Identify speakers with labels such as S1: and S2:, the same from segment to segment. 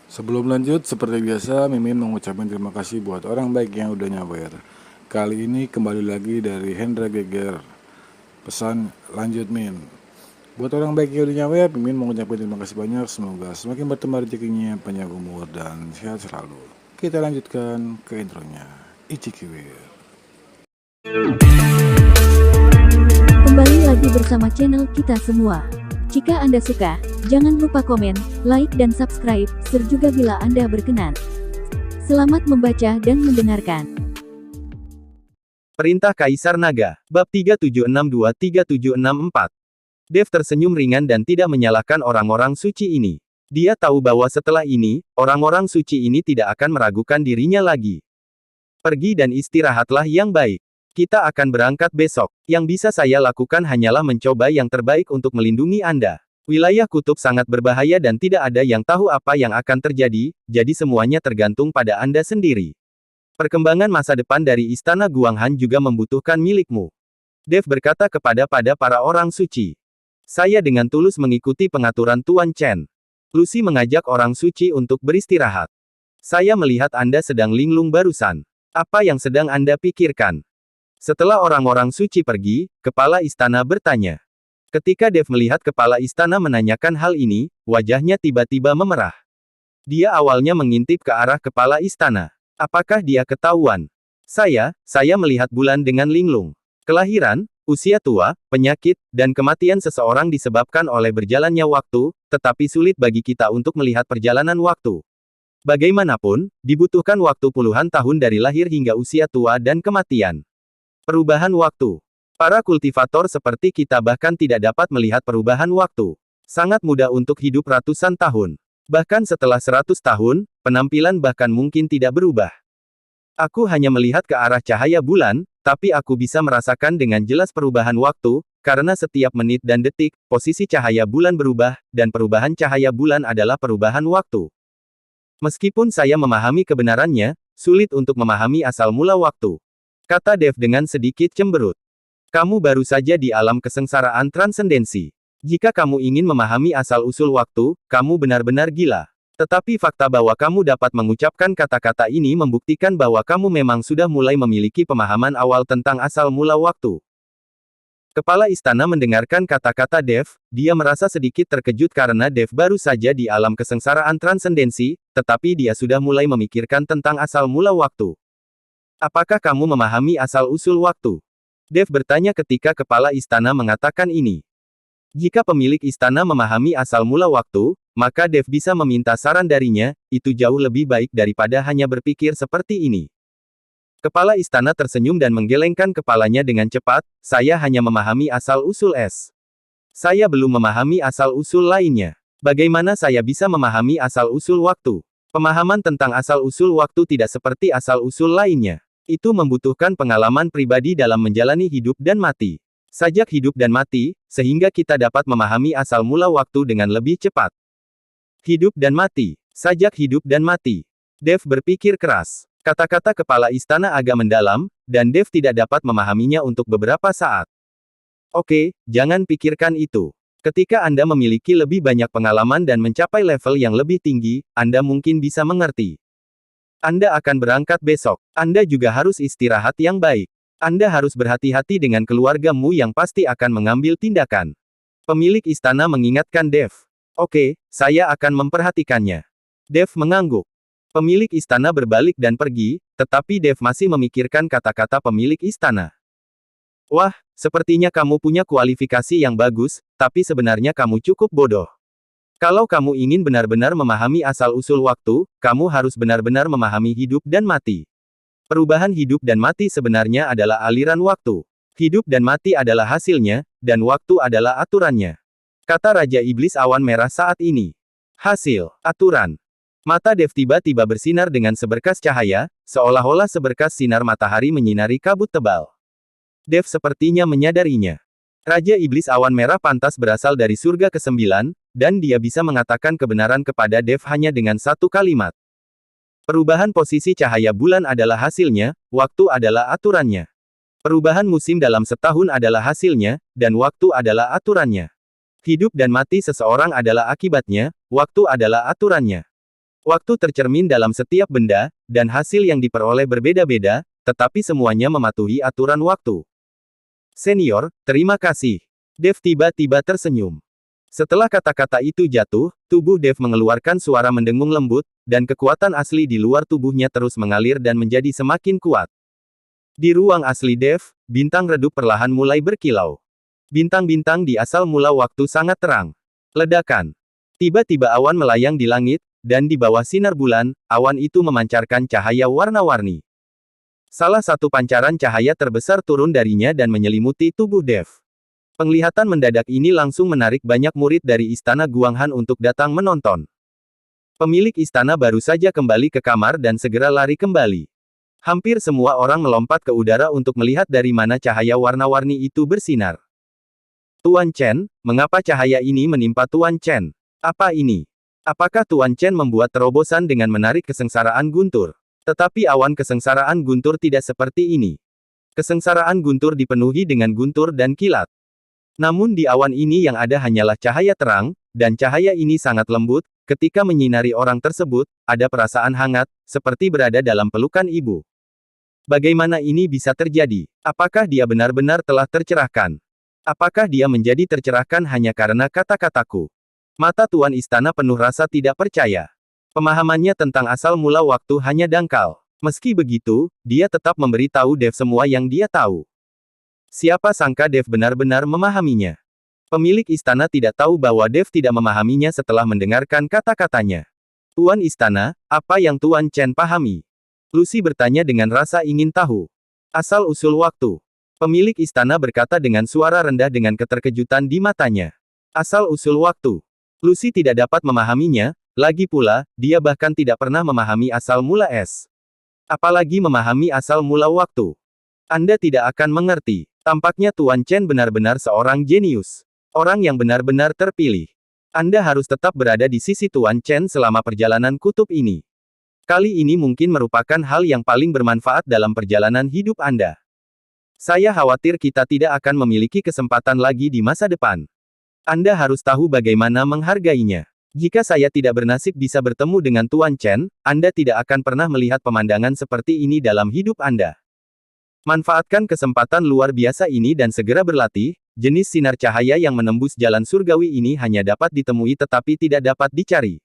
S1: Sebelum lanjut, seperti biasa, Mimin mengucapkan terima kasih buat orang baik yang udah nyawer. Kali ini kembali lagi dari Hendra Geger. Pesan lanjut Min. Buat orang baik yang udah nyawer, Mimin mengucapkan terima kasih banyak. Semoga semakin bertambah rezekinya, panjang umur, dan sehat selalu. Kita lanjutkan ke intronya. Ichikiwir.
S2: Kembali lagi bersama channel kita semua. Jika Anda suka, jangan lupa komen, like dan subscribe, share juga bila Anda berkenan. Selamat membaca dan mendengarkan.
S3: Perintah Kaisar Naga, bab 3762-3764. Dev tersenyum ringan dan tidak menyalahkan orang-orang suci ini. Dia tahu bahwa setelah ini, orang-orang suci ini tidak akan meragukan dirinya lagi. Pergi dan istirahatlah yang baik. Kita akan berangkat besok. Yang bisa saya lakukan hanyalah mencoba yang terbaik untuk melindungi Anda. Wilayah kutub sangat berbahaya dan tidak ada yang tahu apa yang akan terjadi, jadi semuanya tergantung pada Anda sendiri. Perkembangan masa depan dari Istana Guanghan juga membutuhkan milikmu. Dev berkata kepada para orang suci. Saya dengan tulus mengikuti pengaturan Tuan Chen. Lucy mengajak orang suci untuk beristirahat. Saya melihat Anda sedang linglung barusan. Apa yang sedang Anda pikirkan? Setelah orang-orang suci pergi, kepala istana bertanya. Ketika Dev melihat kepala istana menanyakan hal ini, wajahnya tiba-tiba memerah. Dia awalnya mengintip ke arah kepala istana. Apakah dia ketahuan? Saya melihat bulan dengan linglung. Kelahiran, usia tua, penyakit, dan kematian seseorang disebabkan oleh berjalannya waktu, tetapi sulit bagi kita untuk melihat perjalanan waktu. Bagaimanapun, dibutuhkan waktu puluhan tahun dari lahir hingga usia tua dan kematian. Perubahan waktu. Para kultivator seperti kita bahkan tidak dapat melihat perubahan waktu. Sangat mudah untuk hidup ratusan tahun. Bahkan setelah 100 tahun, penampilan bahkan mungkin tidak berubah. Aku hanya melihat ke arah cahaya bulan, tapi aku bisa merasakan dengan jelas perubahan waktu, karena setiap menit dan detik, posisi cahaya bulan berubah, dan perubahan cahaya bulan adalah perubahan waktu. Meskipun saya memahami kebenarannya, sulit untuk memahami asal mula waktu. Kata Dev dengan sedikit cemberut. Kamu baru saja di alam kesengsaraan transendensi. Jika kamu ingin memahami asal-usul waktu, kamu benar-benar gila. Tetapi fakta bahwa kamu dapat mengucapkan kata-kata ini membuktikan bahwa kamu memang sudah mulai memiliki pemahaman awal tentang asal mula waktu. Kepala istana mendengarkan kata-kata Dev, dia merasa sedikit terkejut karena Dev baru saja di alam kesengsaraan transendensi, tetapi dia sudah mulai memikirkan tentang asal mula waktu. Apakah kamu memahami asal-usul waktu? Dev bertanya ketika kepala istana mengatakan ini. Jika pemilik istana memahami asal mula waktu, maka Dev bisa meminta saran darinya, itu jauh lebih baik daripada hanya berpikir seperti ini. Kepala istana tersenyum dan menggelengkan kepalanya dengan cepat, saya hanya memahami asal-usul es. Saya belum memahami asal-usul lainnya. Bagaimana saya bisa memahami asal-usul waktu? Pemahaman tentang asal-usul waktu tidak seperti asal-usul lainnya. Itu membutuhkan pengalaman pribadi dalam menjalani hidup dan mati. Sajak hidup dan mati, sehingga kita dapat memahami asal mula waktu dengan lebih cepat. Hidup dan mati. Sajak hidup dan mati. Dev berpikir keras. Kata-kata kepala istana agak mendalam, dan Dev tidak dapat memahaminya untuk beberapa saat. Oke, jangan pikirkan itu. Ketika Anda memiliki lebih banyak pengalaman dan mencapai level yang lebih tinggi, Anda mungkin bisa mengerti. Anda akan berangkat besok. Anda juga harus istirahat yang baik. Anda harus berhati-hati dengan keluargamu yang pasti akan mengambil tindakan. Pemilik istana mengingatkan Dev. Oke, saya akan memperhatikannya. Dev mengangguk. Pemilik istana berbalik dan pergi, tetapi Dev masih memikirkan kata-kata pemilik istana. Wah, sepertinya kamu punya kualifikasi yang bagus, tapi sebenarnya kamu cukup bodoh. Kalau kamu ingin benar-benar memahami asal-usul waktu, kamu harus benar-benar memahami hidup dan mati. Perubahan hidup dan mati sebenarnya adalah aliran waktu. Hidup dan mati adalah hasilnya, dan waktu adalah aturannya. Kata Raja Iblis Awan Merah saat ini. Hasil, aturan. Mata Dev tiba-tiba bersinar dengan seberkas cahaya, seolah-olah seberkas sinar matahari menyinari kabut tebal. Dev sepertinya menyadarinya. Raja Iblis Awan Merah pantas berasal dari surga ke-9, dan dia bisa mengatakan kebenaran kepada Dev hanya dengan satu kalimat. Perubahan posisi cahaya bulan adalah hasilnya, waktu adalah aturannya. Perubahan musim dalam setahun adalah hasilnya, dan waktu adalah aturannya. Hidup dan mati seseorang adalah akibatnya, waktu adalah aturannya. Waktu tercermin dalam setiap benda, dan hasil yang diperoleh berbeda-beda, tetapi semuanya mematuhi aturan waktu. Senior, terima kasih. Dev tiba-tiba tersenyum. Setelah kata-kata itu jatuh, tubuh Dev mengeluarkan suara mendengung lembut, dan kekuatan asli di luar tubuhnya terus mengalir dan menjadi semakin kuat. Di ruang asli Dev, bintang redup perlahan mulai berkilau. Bintang-bintang di asal mula waktu sangat terang. Ledakan. Tiba-tiba awan melayang di langit, dan di bawah sinar bulan, awan itu memancarkan cahaya warna-warni. Salah satu pancaran cahaya terbesar turun darinya dan menyelimuti tubuh Dev. Penglihatan mendadak ini langsung menarik banyak murid dari istana Guanghan untuk datang menonton. Pemilik istana baru saja kembali ke kamar dan segera lari kembali. Hampir semua orang melompat ke udara untuk melihat dari mana cahaya warna-warni itu bersinar. Tuan Chen, mengapa cahaya ini menimpa Tuan Chen? Apa ini? Apakah Tuan Chen membuat terobosan dengan menarik kesengsaraan Guntur? Tetapi awan kesengsaraan Guntur tidak seperti ini. Kesengsaraan Guntur dipenuhi dengan guntur dan kilat. Namun di awan ini yang ada hanyalah cahaya terang, dan cahaya ini sangat lembut. Ketika menyinari orang tersebut, ada perasaan hangat, seperti berada dalam pelukan ibu. Bagaimana ini bisa terjadi? Apakah dia benar-benar telah tercerahkan? Apakah dia menjadi tercerahkan hanya karena kata-kataku? Mata Tuan Istana penuh rasa tidak percaya. Pemahamannya tentang asal mula waktu hanya dangkal. Meski begitu, dia tetap memberitahu Dev semua yang dia tahu. Siapa sangka Dev benar-benar memahaminya. Pemilik istana tidak tahu bahwa Dev tidak memahaminya setelah mendengarkan kata-katanya. Tuan Istana, apa yang Tuan Chen pahami? Lucy bertanya dengan rasa ingin tahu. Asal-usul waktu. Pemilik istana berkata dengan suara rendah dengan keterkejutan di matanya. Asal-usul waktu. Lucy tidak dapat memahaminya, lagi pula, dia bahkan tidak pernah memahami asal mula es. Apalagi memahami asal mula waktu. Anda tidak akan mengerti. Tampaknya Tuan Chen benar-benar seorang jenius. Orang yang benar-benar terpilih. Anda harus tetap berada di sisi Tuan Chen selama perjalanan kutub ini. Kali ini mungkin merupakan hal yang paling bermanfaat dalam perjalanan hidup Anda. Saya khawatir kita tidak akan memiliki kesempatan lagi di masa depan. Anda harus tahu bagaimana menghargainya. Jika saya tidak bernasib bisa bertemu dengan Tuan Chen, Anda tidak akan pernah melihat pemandangan seperti ini dalam hidup Anda. Manfaatkan kesempatan luar biasa ini dan segera berlatih. Jenis sinar cahaya yang menembus jalan surgawi ini hanya dapat ditemui tetapi tidak dapat dicari.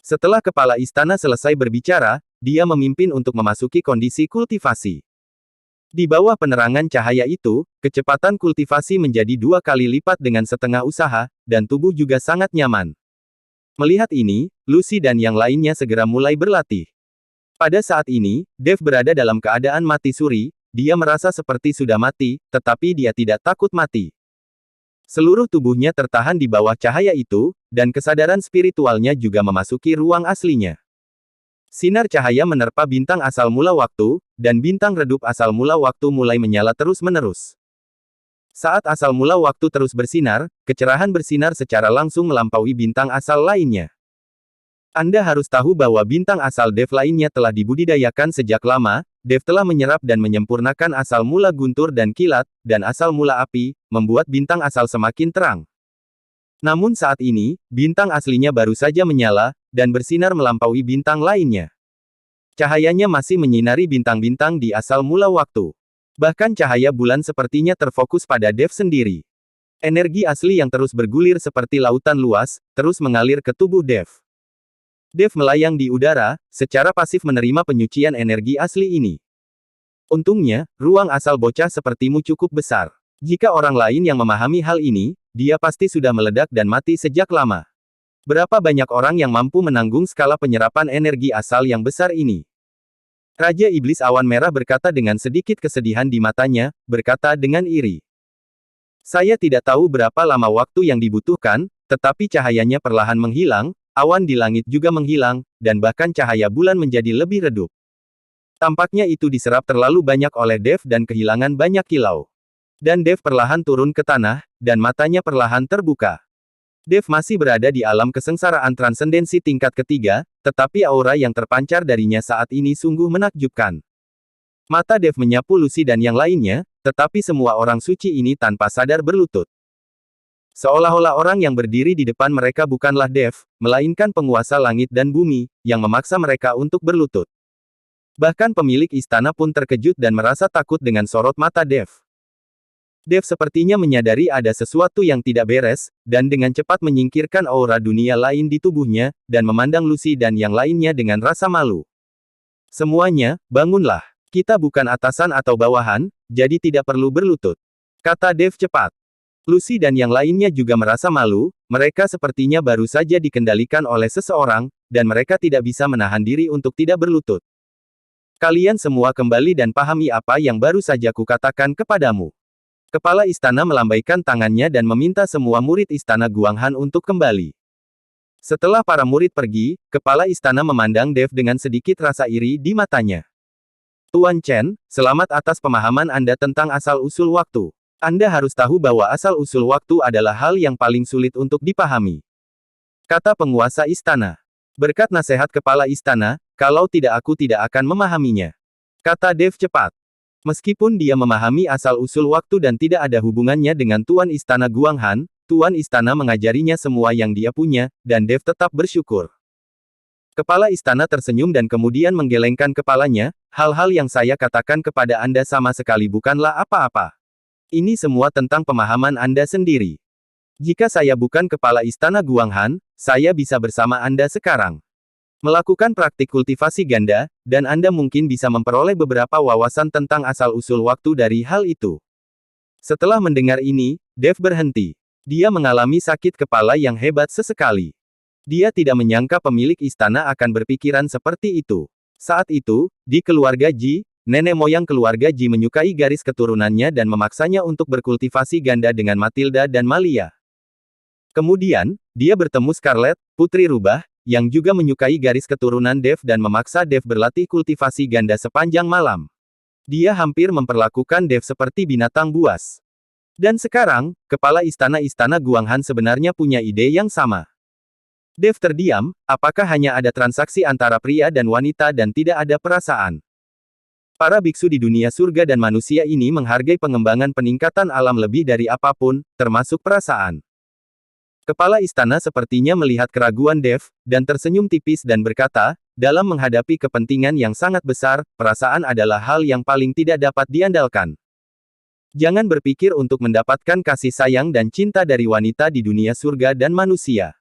S3: Setelah kepala istana selesai berbicara, dia memimpin untuk memasuki kondisi kultivasi. Di bawah penerangan cahaya itu, kecepatan kultivasi menjadi 2 kali lipat dengan setengah usaha, dan tubuh juga sangat nyaman. Melihat ini, Lucy dan yang lainnya segera mulai berlatih. Pada saat ini, Dev berada dalam keadaan mati suri, dia merasa seperti sudah mati, tetapi dia tidak takut mati. Seluruh tubuhnya tertahan di bawah cahaya itu, dan kesadaran spiritualnya juga memasuki ruang aslinya. Sinar cahaya menerpa bintang asal mula waktu, dan bintang redup asal mula waktu mulai menyala terus-menerus. Saat asal mula waktu terus bersinar, kecerahan bersinar secara langsung melampaui bintang asal lainnya. Anda harus tahu bahwa bintang asal Dev lainnya telah dibudidayakan sejak lama. Dev telah menyerap dan menyempurnakan asal mula guntur dan kilat, dan asal mula api, membuat bintang asal semakin terang. Namun saat ini, bintang aslinya baru saja menyala, dan bersinar melampaui bintang lainnya. Cahayanya masih menyinari bintang-bintang di asal mula waktu. Bahkan cahaya bulan sepertinya terfokus pada Dev sendiri. Energi asli yang terus bergulir seperti lautan luas, terus mengalir ke tubuh Dev. Dev melayang di udara, secara pasif menerima penyucian energi asli ini. Untungnya, ruang asal bocah sepertimu cukup besar. Jika orang lain yang memahami hal ini, dia pasti sudah meledak dan mati sejak lama. Berapa banyak orang yang mampu menanggung skala penyerapan energi asal yang besar ini? Raja Iblis Awan Merah berkata dengan sedikit kesedihan di matanya, berkata dengan iri. Saya tidak tahu berapa lama waktu yang dibutuhkan, tetapi cahayanya perlahan menghilang, awan di langit juga menghilang, dan bahkan cahaya bulan menjadi lebih redup. Tampaknya itu diserap terlalu banyak oleh Dev dan kehilangan banyak kilau. Dan Dev perlahan turun ke tanah, dan matanya perlahan terbuka. Dev masih berada di alam kesengsaraan transendensi tingkat ketiga, tetapi aura yang terpancar darinya saat ini sungguh menakjubkan. Mata Dev menyapu Lucy dan yang lainnya, tetapi semua orang suci ini tanpa sadar berlutut. Seolah-olah orang yang berdiri di depan mereka bukanlah Dev, melainkan penguasa langit dan bumi, yang memaksa mereka untuk berlutut. Bahkan pemilik istana pun terkejut dan merasa takut dengan sorot mata Dev. Dev sepertinya menyadari ada sesuatu yang tidak beres, dan dengan cepat menyingkirkan aura dunia lain di tubuhnya, dan memandang Lucy dan yang lainnya dengan rasa malu. Semuanya, bangunlah. Kita bukan atasan atau bawahan, jadi tidak perlu berlutut. Kata Dev cepat. Lucy dan yang lainnya juga merasa malu, mereka sepertinya baru saja dikendalikan oleh seseorang, dan mereka tidak bisa menahan diri untuk tidak berlutut. Kalian semua kembali dan pahami apa yang baru saja kukatakan kepadamu. Kepala istana melambaikan tangannya dan meminta semua murid istana Guanghan untuk kembali. Setelah para murid pergi, kepala istana memandang Dev dengan sedikit rasa iri di matanya. Tuan Chen, selamat atas pemahaman Anda tentang asal-usul waktu. Anda harus tahu bahwa asal-usul waktu adalah hal yang paling sulit untuk dipahami. Kata penguasa istana. Berkat nasihat kepala istana, kalau tidak aku tidak akan memahaminya. Kata Dev cepat. Meskipun dia memahami asal-usul waktu dan tidak ada hubungannya dengan Tuan Istana Guanghan, Tuan Istana mengajarinya semua yang dia punya, dan Dev tetap bersyukur. Kepala istana tersenyum dan kemudian menggelengkan kepalanya, hal-hal yang saya katakan kepada Anda sama sekali bukanlah apa-apa. Ini semua tentang pemahaman Anda sendiri. Jika saya bukan kepala istana Guanghan, saya bisa bersama Anda sekarang. Melakukan praktik kultivasi ganda, dan Anda mungkin bisa memperoleh beberapa wawasan tentang asal-usul waktu dari hal itu. Setelah mendengar ini, Dev berhenti. Dia mengalami sakit kepala yang hebat sesekali. Dia tidak menyangka pemilik istana akan berpikiran seperti itu. Saat itu, di keluarga Ji, nenek moyang keluarga Ji menyukai garis keturunannya dan memaksanya untuk berkultivasi ganda dengan Matilda dan Malia. Kemudian, dia bertemu Scarlett, putri rubah, yang juga menyukai garis keturunan Dev dan memaksa Dev berlatih kultivasi ganda sepanjang malam. Dia hampir memperlakukan Dev seperti binatang buas. Dan sekarang, kepala istana-istana Guanghan sebenarnya punya ide yang sama. Dev terdiam, apakah hanya ada transaksi antara pria dan wanita dan tidak ada perasaan? Para biksu di dunia surga dan manusia ini menghargai pengembangan peningkatan alam lebih dari apapun, termasuk perasaan. Kepala istana sepertinya melihat keraguan Dev, dan tersenyum tipis dan berkata, dalam menghadapi kepentingan yang sangat besar, perasaan adalah hal yang paling tidak dapat diandalkan. Jangan berpikir untuk mendapatkan kasih sayang dan cinta dari wanita di dunia surga dan manusia.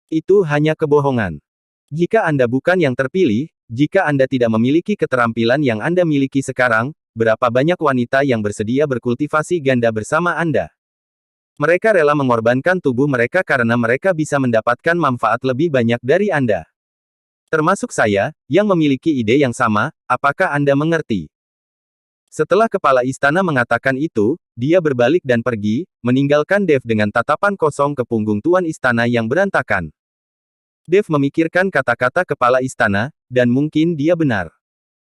S3: Itu hanya kebohongan. Jika Anda bukan yang terpilih, jika Anda tidak memiliki keterampilan yang Anda miliki sekarang, berapa banyak wanita yang bersedia berkultivasi ganda bersama Anda? Mereka rela mengorbankan tubuh mereka karena mereka bisa mendapatkan manfaat lebih banyak dari Anda. Termasuk saya, yang memiliki ide yang sama, apakah Anda mengerti? Setelah kepala istana mengatakan itu, dia berbalik dan pergi, meninggalkan Dev dengan tatapan kosong ke punggung tuan istana yang berantakan. Dev memikirkan kata-kata kepala istana, dan mungkin dia benar.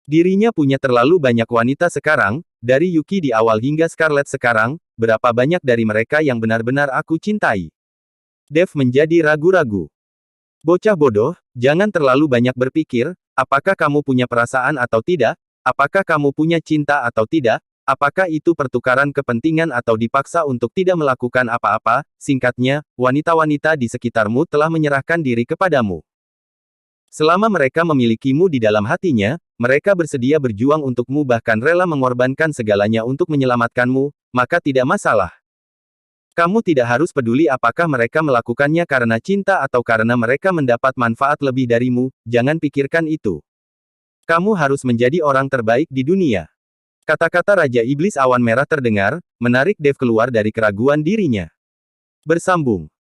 S3: Dirinya punya terlalu banyak wanita sekarang, dari Yuki di awal hingga Scarlett sekarang, berapa banyak dari mereka yang benar-benar aku cintai. Dev menjadi ragu-ragu. Bocah bodoh, jangan terlalu banyak berpikir, apakah kamu punya perasaan atau tidak, apakah kamu punya cinta atau tidak, apakah itu pertukaran kepentingan atau dipaksa untuk tidak melakukan apa-apa, singkatnya, wanita-wanita di sekitarmu telah menyerahkan diri kepadamu. Selama mereka memilikimu di dalam hatinya, mereka bersedia berjuang untukmu bahkan rela mengorbankan segalanya untuk menyelamatkanmu, maka tidak masalah. Kamu tidak harus peduli apakah mereka melakukannya karena cinta atau karena mereka mendapat manfaat lebih darimu, jangan pikirkan itu. Kamu harus menjadi orang terbaik di dunia. Kata-kata Raja Iblis Awan Merah terdengar, menarik Dev keluar dari keraguan dirinya. Bersambung.